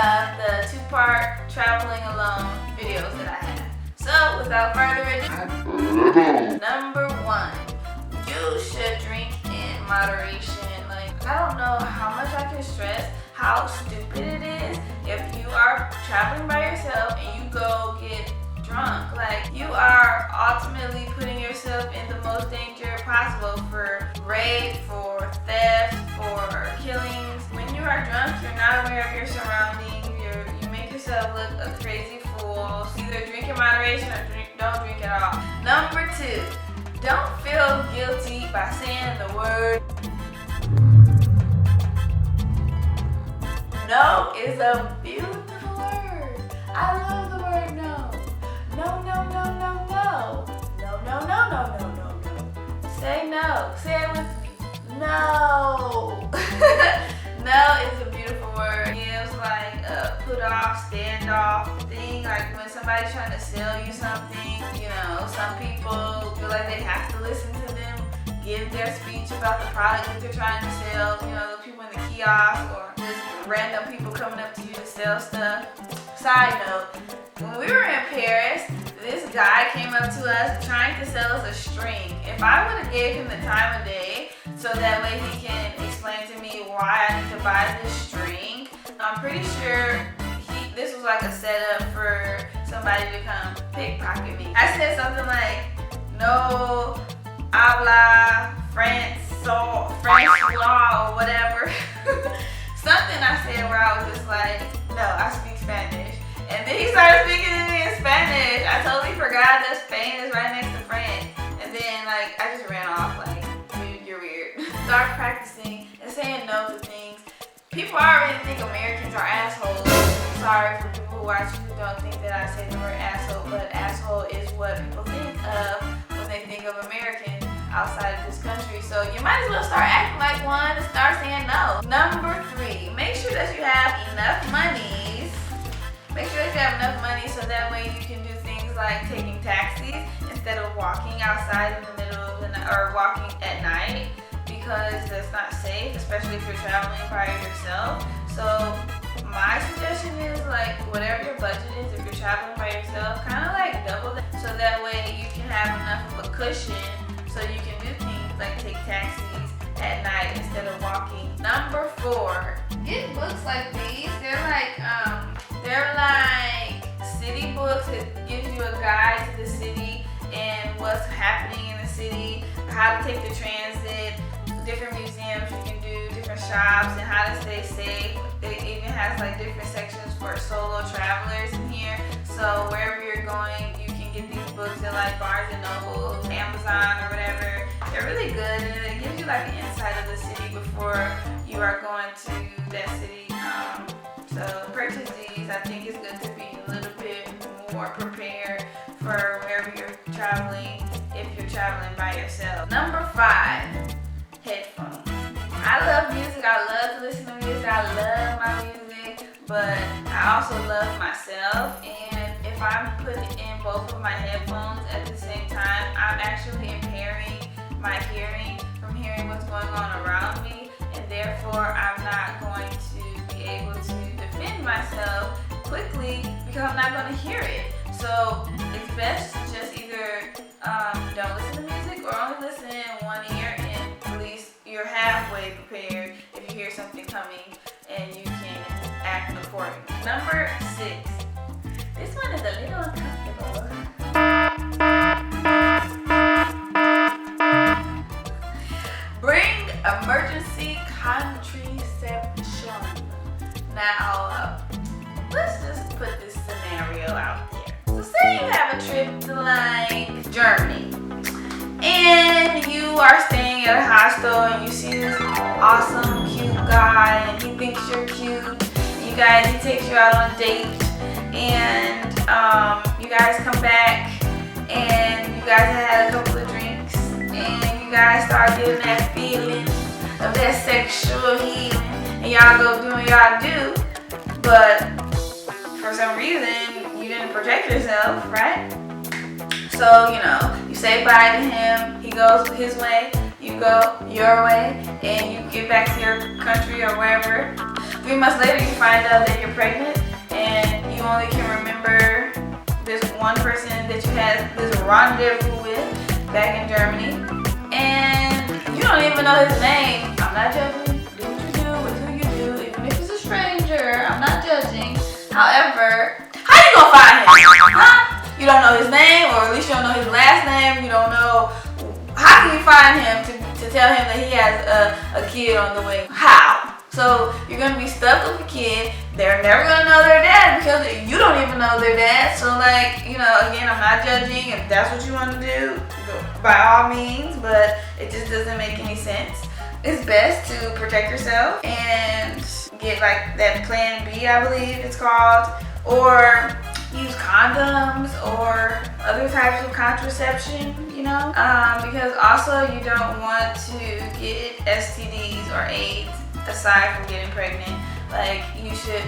the two-part traveling alone videos that I have. So without further ado, number 1, you should drink in moderation. Like, I don't know how much I can stress how stupid it is if you are traveling by yourself and you go get drunk. Like, you are ultimately putting yourself in the most danger possible for rape, for theft, for killings. When you are drunk, you're not aware of your surroundings. You make yourself look a crazy fool. So either drink in moderation or don't drink at all. Number 2, don't feel guilty by saying the word no. Is a beautiful word. I love the word no. No, no, no, no, no. No, no, no, no, no, no, no. Say no. Say it with me. No. No is a beautiful word. It gives like a put off, stand off thing. Like when somebody's trying to sell you something, you know, some people feel like they have to listen to them give their speech about the product that they're trying to sell. You know, the people in the kiosk or just random people coming up to you to sell stuff. Side note, when we were in Paris, this guy came up to us trying to sell us a string. If I would have gave him the time of day so that way he can explain to me why I need to buy this string, I'm pretty sure this was like a setup for somebody to come pickpocket me. I said something like, no habla French law or whatever. Something I said where I was just like, no, I speak Spanish. And then he started speaking to me in Spanish. I totally forgot that Spain is right next to France. And then like I just ran off like, dude, you're weird. Start practicing and saying no to things. People already think Americans are assholes. Sorry for people who actually don't think that I say the word asshole, but asshole is what people think of when they think of Americans outside of this country. So you might as well start acting like one and start saying no. Number 3, make sure that you have enough monies. Make sure that you have enough money so that way you can do things like taking taxis instead of walking outside in the middle of the night or walking at night, because that's not safe, especially if you're traveling by yourself. So my suggestion is like whatever your budget is, if you're traveling by yourself, kind of like double that so that way you can have enough of a cushion so you can do things like take taxis at night instead of walking. Number 4, get books like these. They're like city books. It gives you a guide to the city and what's happening in the city, how to take the transit, different museums you can do, different shops, and how to stay safe. It even has like different sections for solo travelers in here. So wherever you're going, you can get these books at like Barnes and Noble, Amazon, or whatever. They're really good, and it gives you like an insight of the city before you are going to that city. So purchase these. I think it's good to be a little bit more prepared for wherever you're traveling if you're traveling by yourself. Number 5, headphones. I love music. I love to listen to music. I love my music, but I also love myself. And if I'm putting in both of my headphones at the same time, I'm actually impairing my hearing from hearing what's going on around me, and therefore I'm not going to be able to defend myself quickly because I'm not going to hear it. So it's best to just either don't listen to music or only listen in one ear, and at least you're halfway prepared if you hear something coming and you can act accordingly. Number 6. This one is a little uncomfortable. Bring emergency contraception. Now, let's just put this scenario out there. So say you have a trip to like Germany, and you are staying at a hostel and you see this awesome, cute guy, and he thinks you're cute. He takes you out on a date, and you guys come back, and you guys have had a couple of drinks, and you guys start getting that feeling of that sexual healing, and y'all go do what y'all do, but for some reason you didn't protect yourself, right? So, you know, you say bye to him, he goes his way, you go your way, and you get back to your country or wherever. 3 months later, you find out that you're pregnant, only can remember this one person that you had this rendezvous with back in Germany, and you don't even know his name. I'm not judging. Do what you do with who you do, even if it's a stranger. I'm not judging. However, how you gonna find him? Huh? You don't know his name, or at least you don't know his last name. You don't know. How can you find him to tell him that he has a kid on the way? How? So you're gonna be stuck with a kid. They're never gonna know their dad because you don't even know their dad. So like, you know, again, I'm not judging. If that's what you want to do, by all means, but it just doesn't make any sense. It's best to protect yourself and get like that plan B, I believe it's called, or use condoms or other types of contraception, you know, because also you don't want to get STDs or AIDS aside from getting pregnant. Like, you should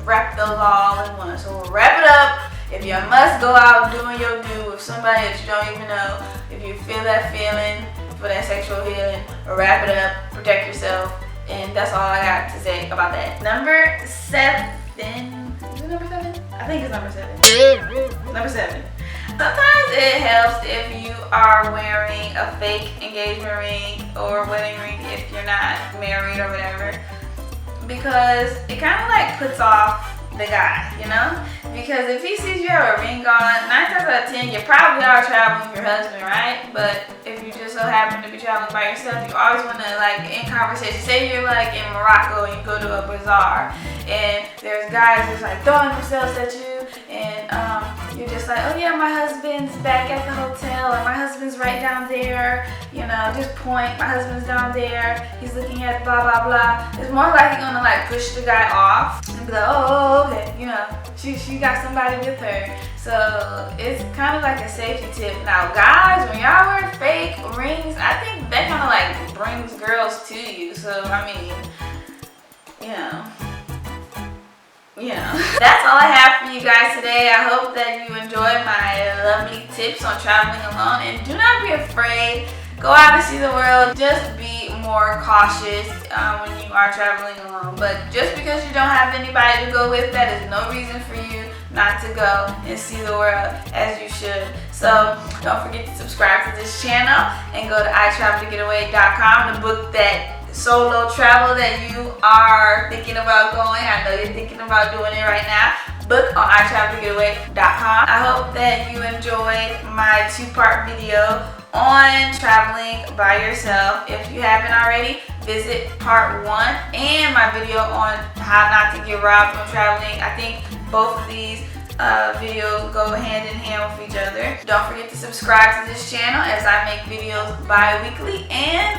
wrap those all in one. So we'll wrap it up. If you must go out doing your do with somebody that you don't even know, if you feel that feeling for that sexual healing, wrap it up, protect yourself, and that's all I got to say about that. Number 7. Is it number 7? I think it's number 7. Number 7. Sometimes it helps if you are wearing a fake engagement ring or wedding ring if you're not married or whatever, because it kind of like puts off the guy, you know? Because if he sees you have a ring on, 9 times out of 10, you probably are traveling with your husband, right? But if you just so happen to be traveling by yourself, you always want to, like, in conversation, say you're like in Morocco and you go to a bazaar and there's guys just like throwing themselves at you, and you're just like, oh yeah, my husband's back at the hotel, or my husband's right down there, you know, just point, my husband's down there, he's looking at blah blah blah. It's more likely gonna like push the guy off and be like, oh okay, you know, she got somebody with her. So it's kind of like a safety tip. Now guys, when y'all wear fake rings, I think that kind of like brings girls to you. So I mean, you know. That's all I have for you guys today. I hope that you enjoyed my lovely tips on traveling alone, and do not be afraid. Go out and see the world. Just be more cautious when you are traveling alone. But just because you don't have anybody to go with, that is no reason for you not to go and see the world as you should. So don't forget to subscribe to this channel and go to itraveltogetaway.com to book that solo travel that you are thinking about going. I know you're thinking about doing it right now. Book on itraveltogetaway.com. I hope that you enjoyed my 2-part video on traveling by yourself. If you haven't already, visit part 1 and my video on how not to get robbed when traveling. I think both of these videos go hand in hand with each other. Don't forget to subscribe to this channel as I make videos bi-weekly, and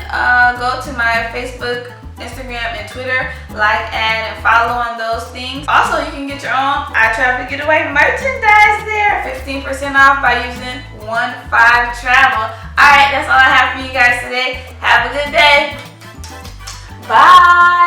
go to my Facebook, Instagram, and Twitter, like, add, and follow on those things. Also, you can get your own I Travel to Getaway merchandise there, 15% off by using 15travel. Alright, that's all I have for you guys today. Have a good day. Bye.